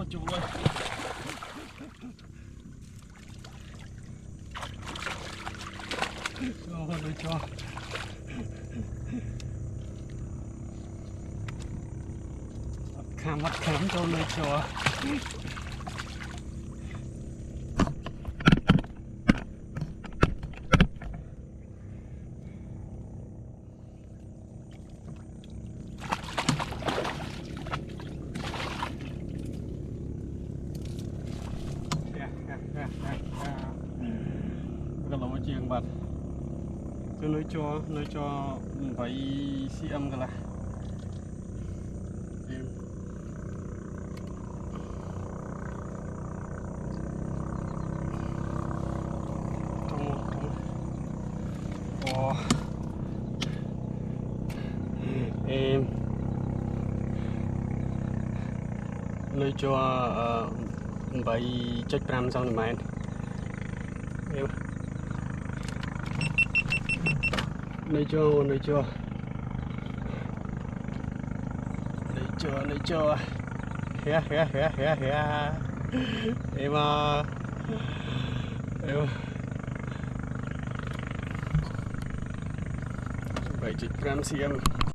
chua lên rồi cho mắt khám cho nơi cho cái lỗ chiên bật cho nơi cho vậy xi âm cái là em nơi cho vậy chết pram xong rồi mà em nơi cho hé em vậy chết pram xem